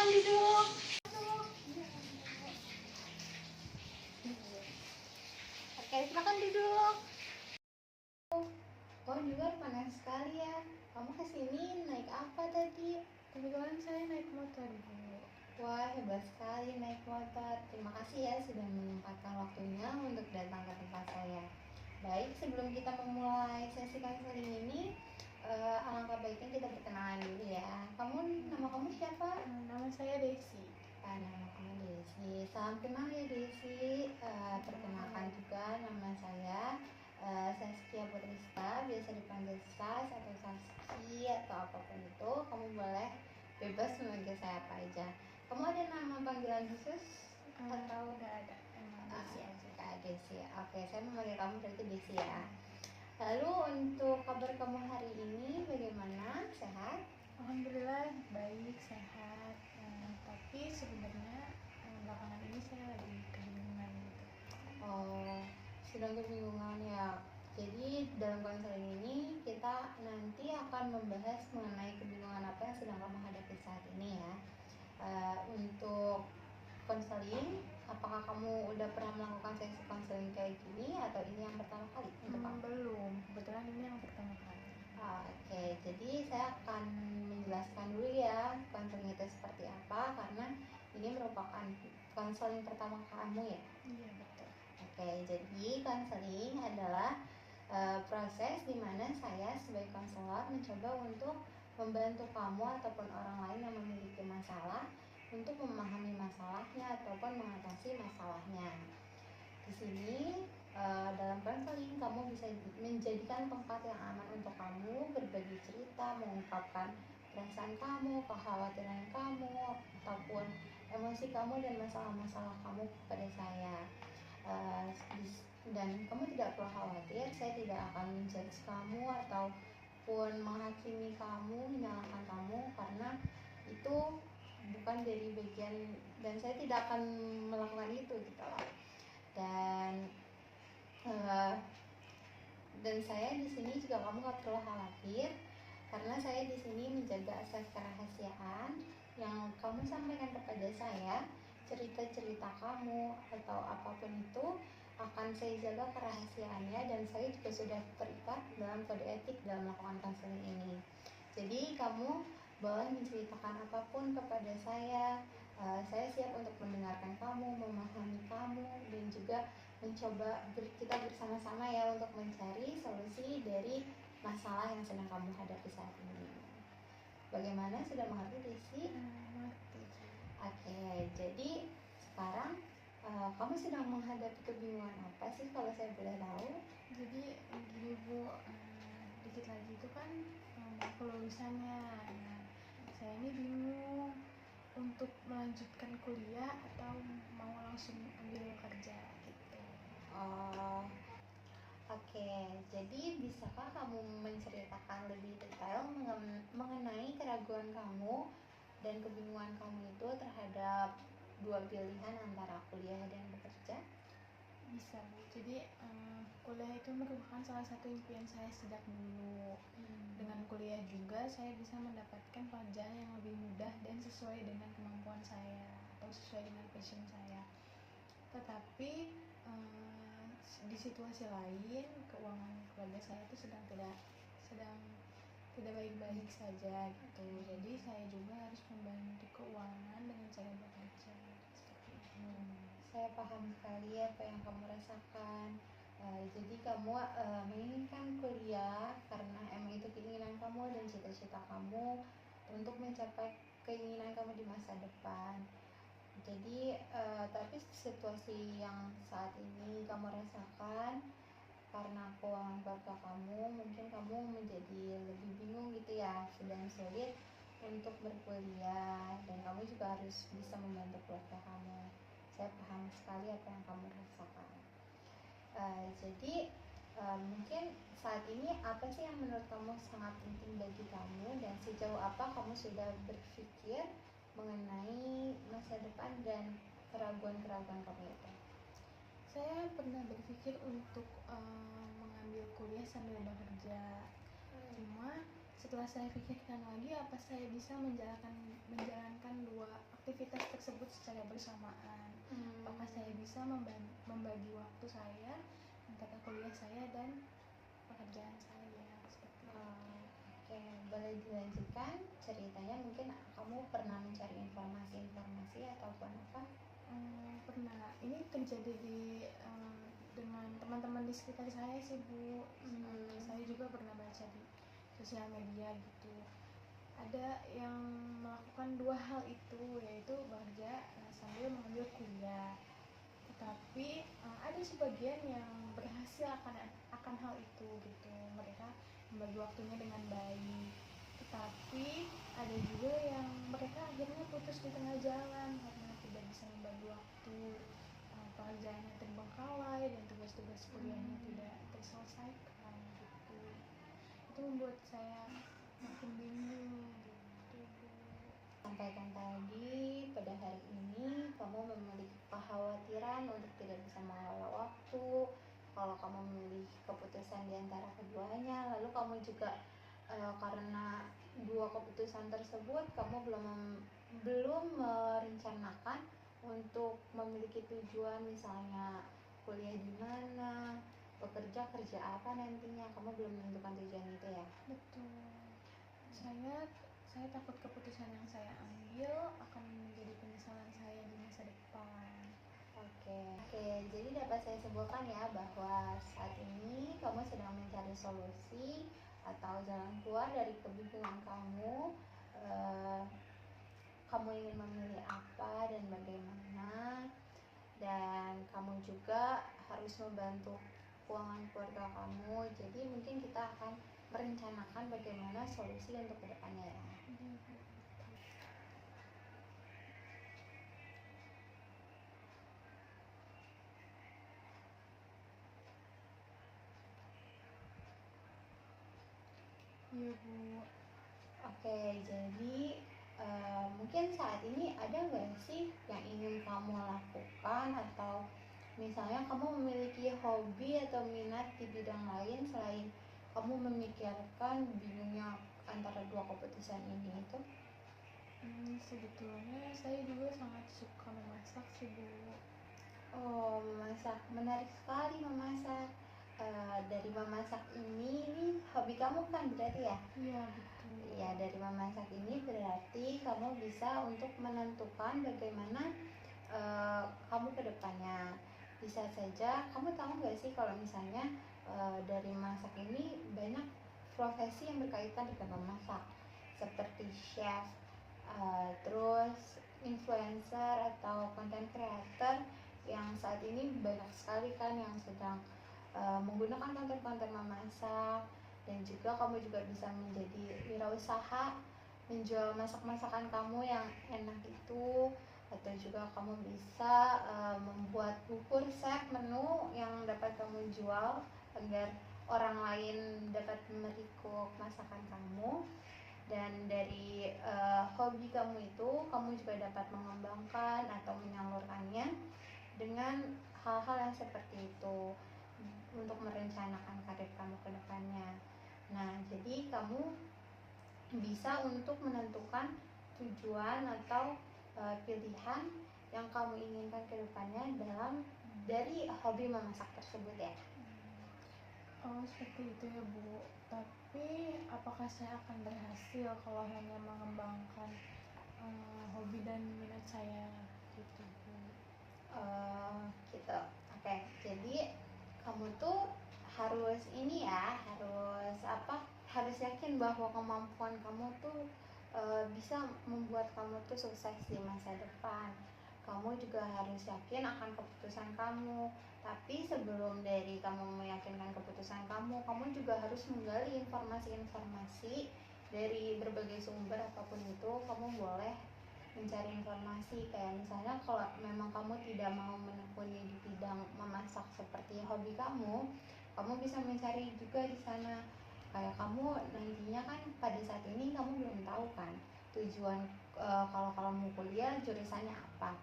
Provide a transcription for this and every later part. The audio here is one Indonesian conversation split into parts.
silakan duduk. Oke, silakan duduk. Oh, di luar panas sekali ya. Kamu kesini naik apa tadi? Kebetulan saya naik motor, Bu. Wah, hebat sekali naik motor. Terima kasih ya sudah menyempatkan waktunya untuk datang ke tempat saya. Baik, sebelum kita memulai sesi konseling ini, alangkah baiknya kita perkenalan dulu ya. Nama kamu siapa? Nama saya Desi. Nama kamu Desi. Salam kenal ya Desi. Perkenalkan juga nama saya Saskia Putrista, biasa dipanggil Sas atau Saski atau apapun itu. Kamu boleh bebas memanggil saya apa aja. Kamu ada nama panggilan khusus? Atau udah ada? Emang Desi aja. Kak Desi. Oke, saya memanggil kamu berarti Desi ya. Lalu untuk kabar kamu hari ini bagaimana? Sehat? Alhamdulillah baik, sehat. Tapi sebenarnya belakangan ini saya lagi kebingungan gitu. Oh, sedang kebingungan ya. Jadi dalam konseling ini kita nanti akan membahas mengenai kebingungan apa yang sedang kamu hadapi saat ini ya. Untuk konseling, apakah kamu udah pernah melakukan sesi konseling kayak gini atau ini yang pertama kali untuk kamu? Belum, kebetulan ini yang pertama kali. Oke, jadi saya akan menjelaskan dulu ya konseling itu seperti apa karena ini merupakan konseling pertama kamu ya. Iya, betul. Oke, jadi konseling adalah proses di mana saya sebagai konselor mencoba untuk membantu kamu ataupun orang lain yang memiliki masalah untuk memahami masalahnya ataupun mengatasi masalahnya. Di sini dalam konseling kamu bisa menjadikan tempat yang aman untuk kamu berbagi cerita, mengungkapkan perasaan kamu, kekhawatiran kamu, ataupun emosi kamu dan masalah-masalah kamu kepada saya. Dan kamu tidak perlu khawatir, saya tidak akan menjudge kamu ataupun menghakimi kamu, menyalahkan kamu karena itu bukan dari bagian, dan saya tidak akan melakukan itu gitu loh. Dan saya di sini juga kamu gak perlu khawatir karena saya di sini menjaga asas kerahasiaan yang kamu sampaikan kepada saya, cerita-cerita kamu atau apapun itu akan saya jaga kerahasiaannya, dan saya juga sudah terikat dalam kode etik dalam melakukan konseling ini. Jadi kamu boleh menceritakan apapun kepada saya siap untuk mendengarkan kamu, memahami kamu, dan juga mencoba kita bersama-sama ya untuk mencari solusi dari masalah yang sedang kamu hadapi saat ini. Bagaimana, sudah mengerti Desi? Mengerti. Oke, jadi sekarang kamu sedang menghadapi kebingungan apa sih kalau saya boleh tahu? Jadi gini Bu, dikit lagi itu kan mau kelulusannya. Nah, saya ini bingung untuk melanjutkan kuliah atau mau langsung ambil kerja gitu. Oh, oke. Jadi bisakah kamu menceritakan lebih detail mengenai keraguan kamu dan kebingungan kamu itu terhadap dua pilihan antara kuliah dan bekerja? Bisa Bu. Jadi kuliah itu merupakan salah satu impian saya sejak dulu. Dengan kuliah juga saya bisa mendapatkan pelajaran yang lebih mudah dan sesuai dengan kemampuan saya atau sesuai dengan passion saya. Tetapi di situasi lain keuangan keluarga saya itu sedang tidak baik-baik saja gitu. Jadi saya juga harus membantu keuangan dengan cara bekerja seperti itu. Saya paham sekali apa yang kamu rasakan. Jadi kamu menginginkan kuliah karena emang itu keinginan kamu dan cita-cita kamu untuk mencapai keinginan kamu di masa depan. Jadi tapi situasi yang saat ini kamu rasakan karena keuangan keluarga kamu, mungkin kamu menjadi lebih bingung gitu ya, sedang sulit untuk berkuliah, dan kamu juga harus bisa membantu keluarga kamu. Saya paham sekali apa yang kamu rasakan. Jadi mungkin saat ini apa sih yang menurut kamu sangat penting bagi kamu, dan sejauh apa kamu sudah berpikir mengenai masa depan dan keraguan-keraguan kamu itu? Saya pernah berpikir untuk mengambil kuliah sambil bekerja. Cuma setelah saya pikirkan lagi, apa saya bisa menjalankan dua aktivitas tersebut secara bersamaan. Apakah saya bisa membagi waktu saya antara kuliah saya dan pekerjaan saya seperti itu. Oke, boleh dilanjutkan ceritanya? Mungkin kamu pernah mencari informasi ataupun apa? Pernah. Ini terjadi dengan teman-teman di sekitar saya sih, Bu. Saya juga pernah baca di sosial media gitu. Ada yang melakukan dua hal itu, yaitu bekerja sambil mengambil kuliah. Tetapi ada sebagian yang berhasil akan hal itu gitu. Mereka membagi waktunya dengan baik. Tetapi ada juga yang mereka akhirnya putus di tengah jalan karena tidak bisa membagi waktu, pekerjaannya terbengkalai dan tugas-tugas kuliahnya tidak terselesaikan gitu. Itu membuat saya makin bingung gitu. Sampaikan tadi, pada hari ini kamu memiliki kekhawatiran untuk tidak bisa mengelola waktu. Kalau kamu memilih keputusan di antara keduanya, lalu kamu juga karena dua keputusan tersebut kamu belum merencanakan untuk memiliki tujuan, misalnya kuliah di mana, bekerja kerja apa nantinya, kamu belum menentukan tujuan itu ya? Betul. Saya takut keputusan yang saya ambil akan menjadi penyesalan saya di masa depan. Oke, jadi dapat saya simpulkan ya bahwa saat ini kamu sedang mencari solusi atau jalan keluar dari kebingungan kamu. Kamu ingin memilih apa dan bagaimana, dan kamu juga harus membantu keuangan keluarga kamu. Jadi mungkin kita akan merencanakan bagaimana solusi untuk kedepannya ya. Iya, Bu. Oke, jadi mungkin saat ini ada nggak sih yang ingin kamu lakukan, atau misalnya kamu memiliki hobi atau minat di bidang lain selain kamu memikirkan bingungnya antara dua keputusan ini itu? Sebetulnya saya juga sangat suka memasak sih, Bu. Oh, memasak, menarik sekali memasak. Dari memasak ini hobi kamu kan berarti ya? Iya, betul. Ya, dari memasak ini berarti kamu bisa untuk menentukan bagaimana kamu ke depannya. Bisa saja, kamu tahu nggak sih kalau misalnya dari masak ini banyak profesi yang berkaitan dengan memasak, seperti chef, terus influencer atau content creator, yang saat ini banyak sekali kan yang sedang menggunakan konten-konten memasak. Dan juga kamu juga bisa menjadi wirausaha, menjual masak-masakan kamu yang enak itu, atau juga kamu bisa membuat buku resep menu yang dapat kamu jual agar orang lain dapat memerikuk masakan kamu. Dan dari hobi kamu itu kamu juga dapat mengembangkan atau menyalurkannya dengan hal-hal yang seperti itu untuk merencanakan karir kamu ke depannya. Nah, jadi kamu bisa untuk menentukan tujuan atau pilihan yang kamu inginkan ke depannya dari hobi memasak tersebut ya. Oh, seperti itu ya, Bu. Tapi apakah saya akan berhasil kalau hanya mengembangkan hobi dan minat saya gitu, Bu? Gitu. Oke, jadi kamu tuh harus ini ya, harus yakin bahwa kemampuan kamu tuh bisa membuat kamu tuh sukses di masa depan. Kamu juga harus yakin akan keputusan kamu. Tapi sebelum dari kamu meyakinkan keputusan kamu, kamu juga harus menggali informasi-informasi dari berbagai sumber apapun itu. Kamu boleh mencari informasi, kayak misalnya kalau memang kamu tidak mau menekuni di bidang memasak seperti hobi kamu bisa mencari juga di sana. Kayak kamu nantinya kan pada saat ini kamu belum tahu kan tujuan kalau kamu kuliah jurusannya apa,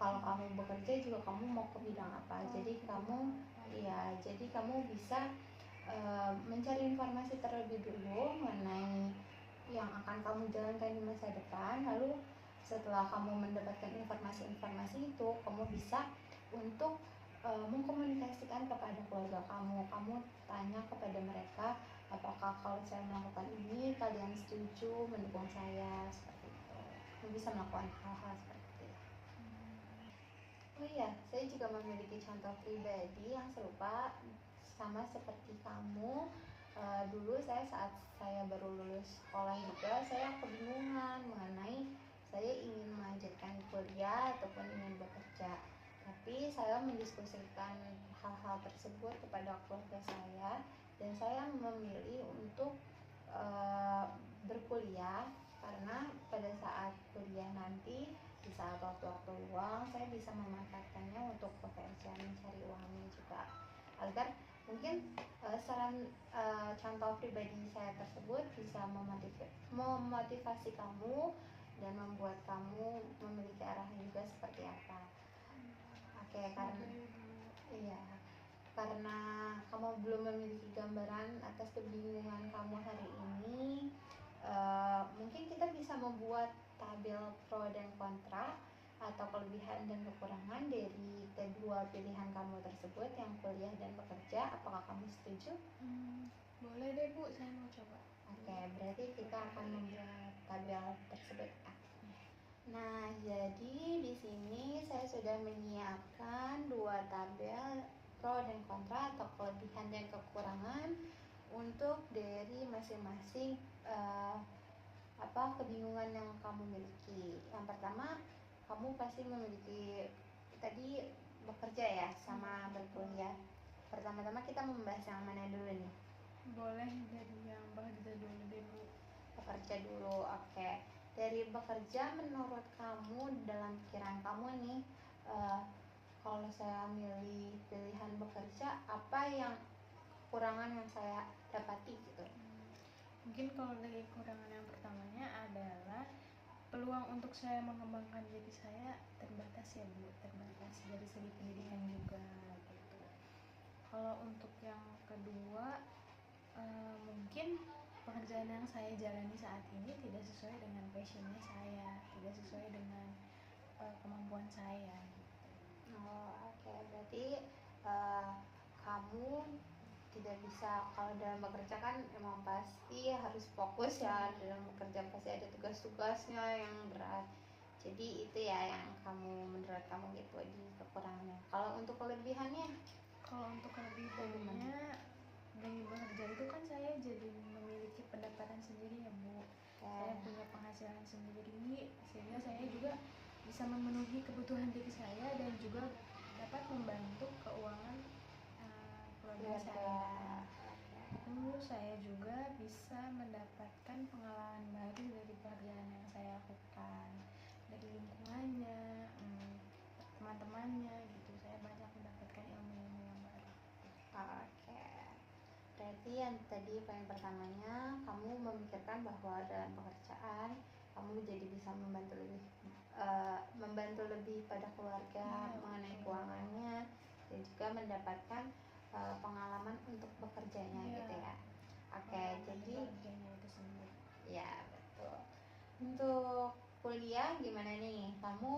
kalau kamu bekerja juga kamu mau ke bidang apa. Jadi kamu bisa mencari informasi terlebih dulu mengenai yang akan kamu jalankan di masa depan. Lalu setelah kamu mendapatkan informasi-informasi itu, kamu bisa untuk mengkomunikasikan kepada keluarga kamu. Kamu tanya kepada mereka, apakah kalau saya melakukan ini kalian setuju mendukung saya, seperti itu. Kamu bisa melakukan hal-hal seperti itu. Oh iya, saya juga memiliki contoh pribadi yang serupa sama seperti kamu. Dulu saat saya baru lulus sekolah juga, saya kebingungan mengenai saya ingin melanjutkan kuliah ataupun ingin bekerja. Tapi saya mendiskusikan hal-hal tersebut kepada keluarga saya, dan saya memilih untuk berkuliah karena pada saat kuliah nanti, di saat waktu-waktu luang, saya bisa memanfaatkannya untuk bekerja, mencari uangnya juga, agar mungkin contoh pribadi saya tersebut bisa memotivasi kamu dan membuat kamu memiliki arahnya juga seperti apa. Oke, iya, karena kamu belum memiliki gambaran atas kebingungan kamu hari ini, mungkin kita bisa membuat tabel pro dan kontra atau kelebihan dan kekurangan dari kedua pilihan kamu tersebut, yang kuliah dan bekerja. Apakah kamu setuju? Boleh deh Bu, saya mau coba. Oke, berarti kita akan membuat tabel tersebut. Nah, jadi di sini saya sudah menyiapkan dua tabel pro dan kontra atau kelebihan dan kekurangan untuk dari masing-masing kebingungan yang kamu miliki. Yang pertama, kamu pasti memiliki tadi bekerja ya sama berkuliah. Pertama-tama kita membahas yang mana dulu nih? Boleh dari yang bekerja dulu deh Bu. Bekerja dulu, oke. Dari bekerja, menurut kamu, dalam pikiran kamu nih, kalau saya milih pilihan bekerja, apa yang kekurangan yang saya dapati gitu? Mungkin kalau dari kekurangan yang pertamanya adalah peluang untuk saya mengembangkan diri saya terbatas ya Bu, terbatas dari segi pendidikan juga gitu. Kalau untuk yang kedua, mungkin pekerjaan yang saya jalani saat ini tidak sesuai dengan passionnya saya, tidak sesuai dengan kemampuan saya gitu. Oke. Berarti kamu tidak bisa, kalau dalam bekerja kan emang pasti harus fokus ya, dalam bekerja pasti ada tugas-tugasnya yang berat. Jadi itu ya yang menurut kamu gitu di kekurangannya. Kalau untuk kelebihannya? Kalau untuk kelebihannya dari bekerja itu kan saya jadi memiliki pendapatan sendiri ya Bu. Saya punya penghasilan sendiri, sehingga saya juga bisa memenuhi kebutuhan diri saya dan juga dapat membantu keuangan keluarga saya. Terus saya juga bisa mendapatkan pengalaman baru dari pekerjaan yang saya lakukan, dari lingkungannya, teman-temannya gitu. Saya banyak mendapatkan ilmu-ilmu yang baru. Oke. Berarti yang tadi poin pertamanya, kamu memikirkan bahwa dalam pekerjaan kamu jadi bisa membantu lebih pada keluarga mengenai keuangannya, dan juga mendapatkan pengalaman untuk bekerjanya gitu ya. Oke, jadi itu sendiri. ya betul. Untuk kuliah gimana nih? Kamu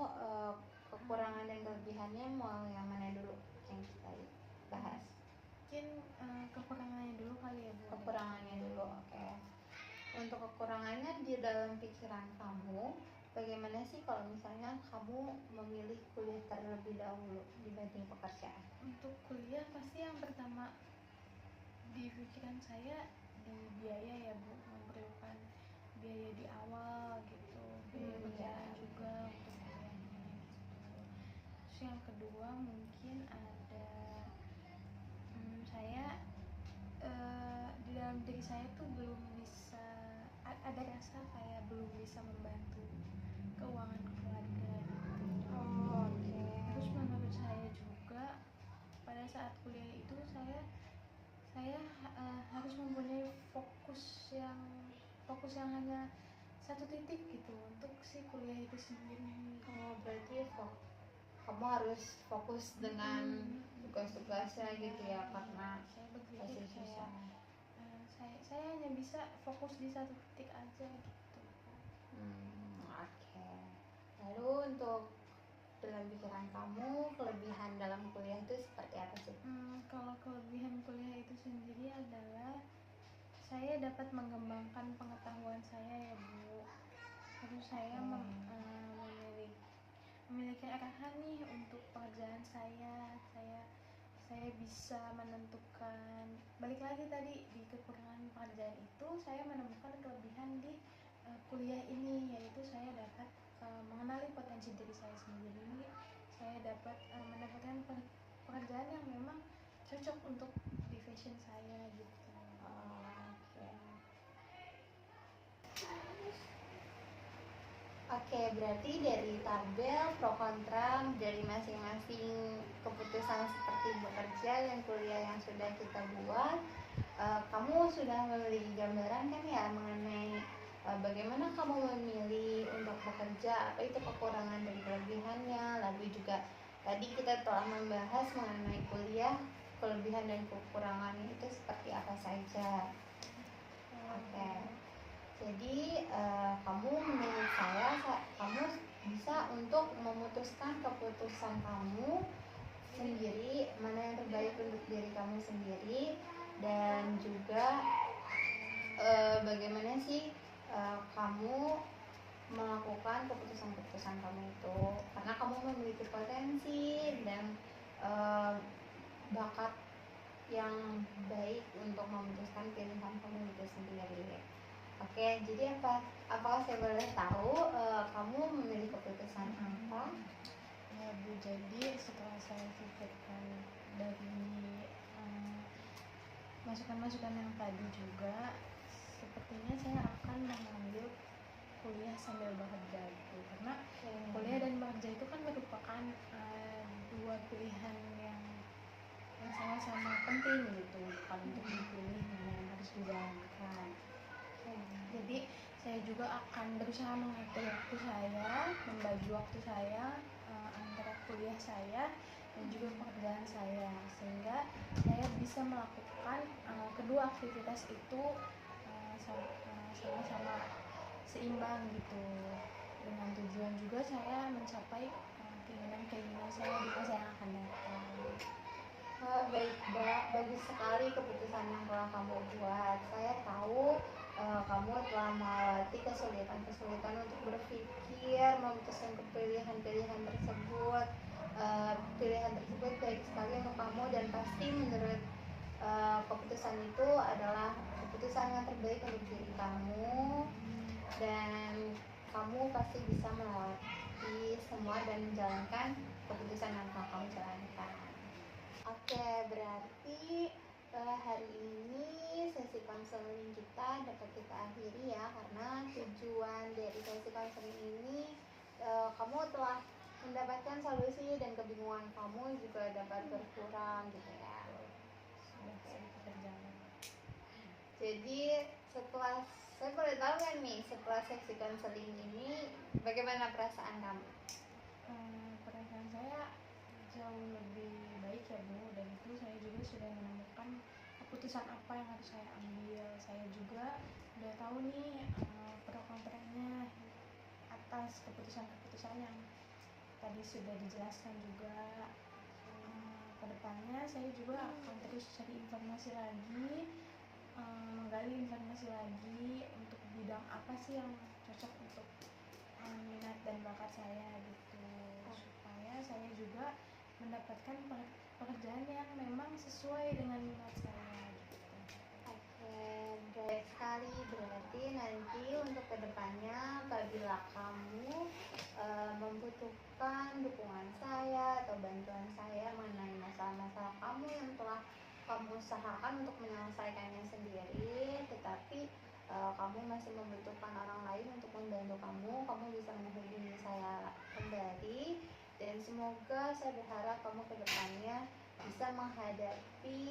kekurangan dan kelebihannya mau yang mana dulu yang kita bahas? Mungkin kekurangannya dulu kali ya Bu. Kekurangannya dulu, oke. Untuk kekurangannya di dalam pikiran kamu, bagaimana sih kalau misalnya kamu memilih kuliah terlebih dahulu dibanding pekerjaan? Untuk kuliah pasti yang pertama di pikiran saya di biaya ya Bu, memerlukan biaya di awal gitu, biaya berjalan juga untuk kuliahnya gitu. Terus yang kedua mungkin ada saya di dalam diri saya tuh belum bisa, ada rasa kayak belum bisa membantu keuangan keluarga gitu. Oke. Terus menurut saya juga pada saat kuliah itu saya harus mempunyai fokus yang hanya satu titik gitu untuk si kuliah itu sendiri. Berarti kamu harus fokus dengan tugas-tugas ikhlasnya gitu ya, karena saya pasti berpikir susah. saya hanya bisa fokus di satu titik aja gitu. Oke. Lalu untuk dalam pikiran kamu, kelebihan dalam kuliah itu seperti apa sih? Kalau kelebihan kuliah itu sendiri adalah saya dapat mengembangkan pengetahuan saya ya Bu. Terus saya memiliki arahan nih untuk pekerjaan saya bisa menentukan, balik lagi tadi di kekurangan pekerjaan itu saya menemukan kelebihan di kuliah ini, yaitu saya dapat mengenali potensi diri saya sendiri. Saya dapat mendapatkan pekerjaan yang memang cocok untuk di fashion saya gitu. Oke, berarti dari tabel pro kontra dari masing-masing keputusan seperti bekerja dan kuliah yang sudah kita buat, kamu sudah memiliki gambaran kan ya mengenai bagaimana kamu memilih untuk bekerja, apa itu kekurangan dan kelebihannya. Lalu juga tadi kita telah membahas mengenai kuliah, kelebihan dan kekurangannya itu seperti apa saja. Oke. Jadi kamu menurut saya kamu bisa untuk memutuskan keputusan kamu sendiri, mana yang terbaik untuk diri kamu sendiri, dan juga bagaimana sih kamu melakukan keputusan-keputusan kamu itu, karena kamu memiliki potensi dan bakat yang baik untuk memutuskan pilihan kamu itu sendiri. Oke, jadi apakah saya boleh tahu kamu memilih keputusan apa? Ya Bu, jadi setelah saya pikirkan dari masukan-masukan yang tadi juga, sepertinya saya akan mengambil kuliah sambil bekerja gitu, karena kuliah dan bekerja itu kan merupakan dua pilihan yang sama-sama penting gitu, bukan untuk dipilih mana yang harus dijalankan. Jadi saya juga akan berusaha mengatur waktu saya, membagi waktu saya antara kuliah saya dan juga pekerjaan saya, sehingga saya bisa melakukan kedua aktivitas itu sama-sama seimbang gitu, dengan tujuan juga saya mencapai keinginan-keinginan saya di masa yang akan datang. Baik, bagus sekali keputusan yang telah kamu buat. Saya tahu kamu telah melewati kesulitan-kesulitan untuk berpikir, memutuskan pilihan-pilihan tersebut. Pilihan tersebut baik sekali untuk kamu, dan pasti menurut keputusan itu adalah keputusan yang terbaik untuk diri kamu, dan kamu pasti bisa melewati semua dan menjalankan keputusan yang telah kamu jalankan. Oke, berarti hari ini sesi konseling kita dapat kita akhiri ya, karena tujuan dari sesi konseling ini kamu telah mendapatkan solusi dan kebingungan kamu juga dapat berkurang gitu ya. Jadi setelah, saya boleh tahu kan nih, setelah sesi konseling ini bagaimana perasaan kamu? Perasaan saya jauh lebih baik ya Bu, dan itu saya juga sudah menemukan keputusan apa yang harus saya ambil. Saya juga udah tahu nih pro kontranya atas keputusan-keputusan yang tadi sudah dijelaskan juga. Kedepannya saya juga akan terus cari informasi lagi, menggali informasi lagi untuk bidang apa sih yang cocok untuk minat dan bakat saya gitu, supaya saya juga mendapatkan pekerjaan yang memang sesuai dengan minat saya gitu. Oke, baik sekali. Berarti nanti untuk kedepannya apabila kamu membutuhkan dukungan saya atau bantuan saya mengenai masalah-masalah kamu yang telah kamu usahakan untuk menyelesaikannya sendiri, tetapi kamu masih membutuhkan orang lain untuk membantu kamu bisa menghubungi saya kembali. Dan semoga, saya berharap kamu kedepannya bisa menghadapi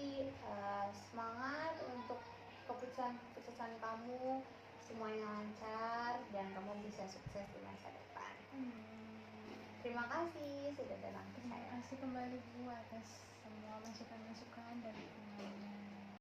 semangat untuk keputusan kamu semuanya lancar dan kamu bisa sukses di masa depan. Terima kasih sudah datang ke saya. Terima kasih kembali Bu atas semua masukan dan